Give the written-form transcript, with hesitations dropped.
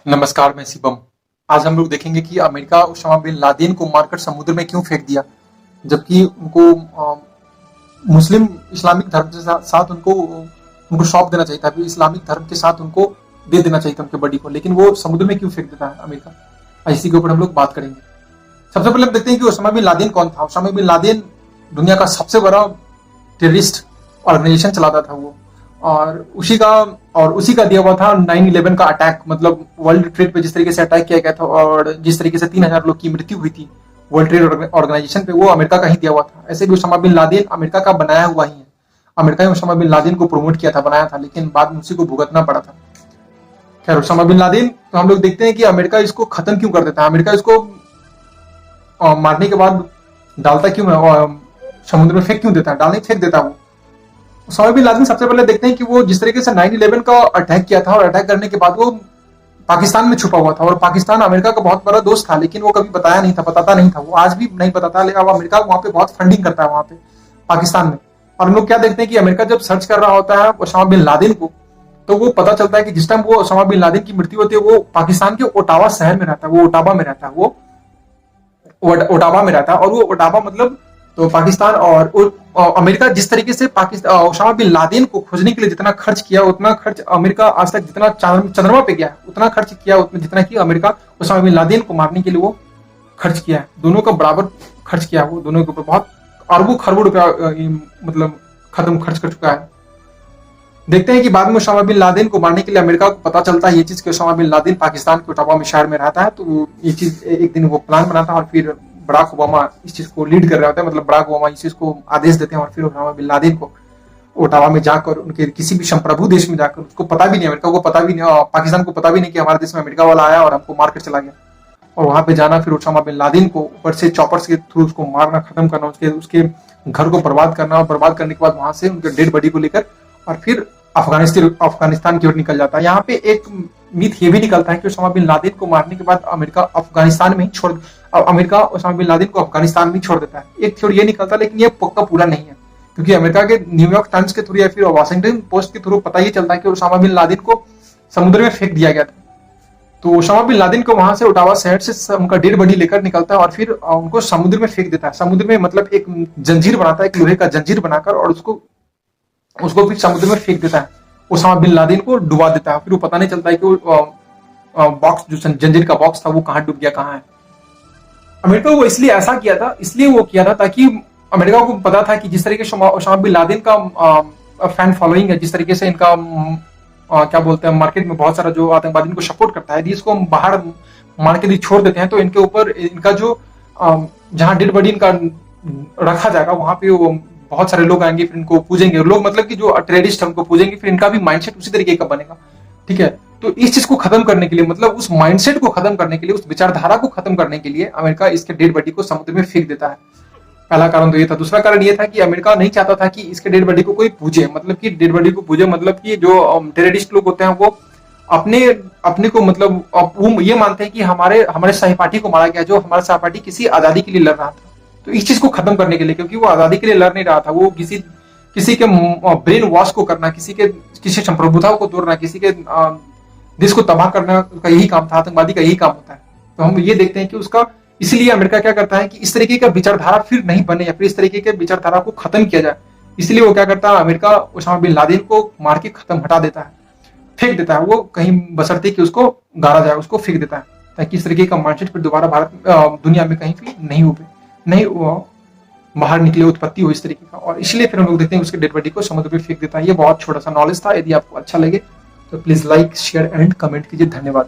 नमस्कार, मैं शिवम। आज हम लोग देखेंगे कि अमेरिका उसामा बिन लादेन को मारकर समुद्र में क्यों फेंक दिया, जबकि उनको मुस्लिम इस्लामिक धर्म के साथ उनको उनको सौंप देना चाहिए था। अभी इस्लामिक धर्म के साथ उनको दे देना चाहिए था उनके बॉडी को, लेकिन वो समुद्र में क्यों फेंक देता है अमेरिका। इसी के ऊपर हम लोग बात करेंगे। सबसे पहले हम देखते हैं कि उसामा बिन लादेन कौन था। उसामा बिन लादेन दुनिया का सबसे बड़ा टेररिस्ट ऑर्गेनाइजेशन चलाता था वो, और उसी का दिया हुआ था 9/11 का अटैक। मतलब वर्ल्ड ट्रेड पे जिस तरीके से अटैक किया गया था और जिस तरीके से 3000 लोग की मृत्यु हुई थी वर्ल्ड ट्रेड ऑर्गेनाइजेशन पे, वो अमेरिका का ही दिया हुआ था। ऐसे भी उसामा बिन लादेन अमेरिका का बनाया हुआ ही है। अमेरिका ने उसामा बिन लादेन को प्रमोट किया था, बनाया था, लेकिन बाद में उसी को भुगतना पड़ा था। खैर, उसामा बिन लादेन तो हम लोग देखते हैं कि अमेरिका इसको खत्म क्यों कर देता है। अमेरिका इसको मारने के बाद डालता क्यों है, समुद्र में फेंक क्यों देता है, डालने फेंक देता है वो। उसामा बिन लादेन सबसे पहले देखते हैं कि वो जिस तरीके से 9/11 का अटैक किया था, और अटैक करने के बाद वो पाकिस्तान में छुपा हुआ था, और पाकिस्तान अमेरिका का बहुत बड़ा दोस्त था, लेकिन वो कभी बताया नहीं था, बताता नहीं था। वो आज भी नहीं बताता, लेकिन अमेरिका वहां पे बहुत फंडिंग करता है वहां पे पाकिस्तान में। और हम लोग क्या देखते हैं कि अमेरिका जब सर्च कर रहा होता है उसामा बिन लादेन को, तो वो पता चलता है कि जिस टाइम वो उसामा बिन लादेन की मृत्यु होती है वो पाकिस्तान के ओटावा शहर में रहता है। वो ओटावा में रहता है, ओटावा में रहता है। और वो ओटावा मतलब तो पाकिस्तान और अमेरिका जिस तरीके से पाकिस्तान उसामा बिन लादेन को खोजने के लिए जितना खर्च किया, उतना खर्च अमेरिका आज तक जितना चंद्रमा पे गया उतना खर्च किया, उतना जितना कि अमेरिका उसामा बिन लादेन को मारने के लिए वो खर्च किया है। दोनों का बराबर खर्च किया, वो दोनों के ऊपर बहुत अरबों खरबों रुपया मतलब खर्च कर चुका है। देखते हैं कि बाद में उसामा बिन लादेन को मारने के लिए अमेरिका को पता चलता है ये चीज कि उसामा बिन लादेन पाकिस्तान के ओटावा में शहर में रहता है। तो ये चीज एक दिन वो प्लान बनाता है, और फिर बराक ओबामा इस चीज को लीड कर रहे होते हैं। मतलब बराक ओबामा इस चीज को आदेश देते हैं, और फिर उसामा बिन लादेन को ओटावा में जाकर उनके किसी भी संप्रभु देश में जाकर, उसको पता भी नहीं, अमेरिका को पता भी नहीं, पाकिस्तान को पता भी नहीं कि हमारे देश में अमेरिका वाला आया और हमको मार कर चला गया। और वहां पे जाना, फिर उसामा बिन लादेन को ऊपर से चॉपर्स के थ्रू उसको मारना, खत्म करना, उसके घर को बर्बाद करना, और बर्बाद करने के बाद वहां से उनके डेड बॉडी को लेकर और फिर अफगानिस्तान की ओर निकल जाता है। यहाँ पे एक मिथ ये भी निकलता है कि उसामा बिन लादेन को मारने के बाद अमेरिका उसामा बिन लादेन को अफगानिस्तान में छोड़ देता है। एक थ्योरी ये निकलता है, लेकिन ये पक्का पूरा नहीं है, क्योंकि अमेरिका के न्यूयॉर्क टाइम्स के थ्रू या फिर वाशिंगटन पोस्ट के थ्रू पता ये चलता है कि उसामा बिन लादेन को समुद्र में फेंक दिया गया था। तो उसामा बिन लादेन को वहां से ओटावा शहर से उनका डेड बॉडी लेकर निकलता है और फिर उनको समुद्र में फेंक देता है। समुद्र में मतलब एक जंजीर बनाता है, एक लोहे का जंजीर बनाकर, और उसको फिर समुद्र में फेंक देता है। उसामा बिन लादेन को डुबा देता है। फिर वो पता नहीं चलता है कि वो बॉक्स जो जंजीर का बॉक्स था वो कहाँ डूब गया, कहाँ है। अमेरिका को इसलिए ऐसा किया था, ताकि अमेरिका को पता था कि जिस तरीके से उसामा बिन लादेन का फैन फॉलोइंग है, जिस तरीके से इनका क्या बोलते हैं, मार्केट में बहुत सारा जो आतंकवादी इनको सपोर्ट करता है, इसको हम बाहर मार के छोड़ देते हैं, तो इनके ऊपर इनका जो जहाँ डेड बॉडी इनका रखा जाएगा वहां पे वो बहुत सारे लोग आएंगे, फिर इनको पूजेंगे। लोग मतलब कि जो टेररिस्ट है उनको पूजेंगे, फिर इनका भी माइंडसेट उसी तरीके का बनेगा। ठीक है, तो इस चीज को खत्म करने के लिए, मतलब उस माइंडसेट को खत्म करने के लिए, उस विचारधारा को खत्म करने के लिए अमेरिका इसके डेड बॉडी को समुद्र में फेंक देता है। पहला कारण तो ये था। दूसरा कारण ये था कि अमेरिका नहीं चाहता था कि इसके डेड बॉडी को कोई पूजे, मतलब कि डेड बॉडी को पूजे मतलब कि जो टेररिस्ट लोग होते हैं वो अपने को मतलब वो ये मानते हैं कि हमारे सहपाठी को मारा गया, जो हमारा सहपाठी किसी आजादी के लिए लड़ रहा था। तो इस चीज को खत्म करने के लिए, क्योंकि वो आजादी के लिए लड़ नहीं रहा था, वो किसी के ब्रेन वॉश को करना, किसी संप्रभुता को तोड़ना, किसी के देश को तबाह करना का यही काम था, आतंकवादी का यही काम होता है। तो हम ये देखते हैं कि उसका इसलिए अमेरिका क्या करता है कि इस तरीके का विचारधारा फिर नहीं बने, या फिर इस तरीके के विचारधारा को खत्म किया जाए। इसलिए वो क्या करता है, अमेरिका उसामा बिन लादेन को मार के खत्म हटा देता है, फेंक देता है। वो कहीं बशर्ते कि उसको गाड़ा जाए, उसको फेंक देता है, ताकि इस तरीके का माइंडसेट फिर दोबारा दुनिया में कहीं भी नहीं बाहर निकले, उत्पत्ति हो इस तरीके का। और इसलिए फिर हम लोग देखते हैं उसके डेड बॉडी को समुद्र में फेंक देता है। ये बहुत छोटा सा नॉलेज था। यदि आपको अच्छा लगे तो please like, share and comment कीजिए। धन्यवाद।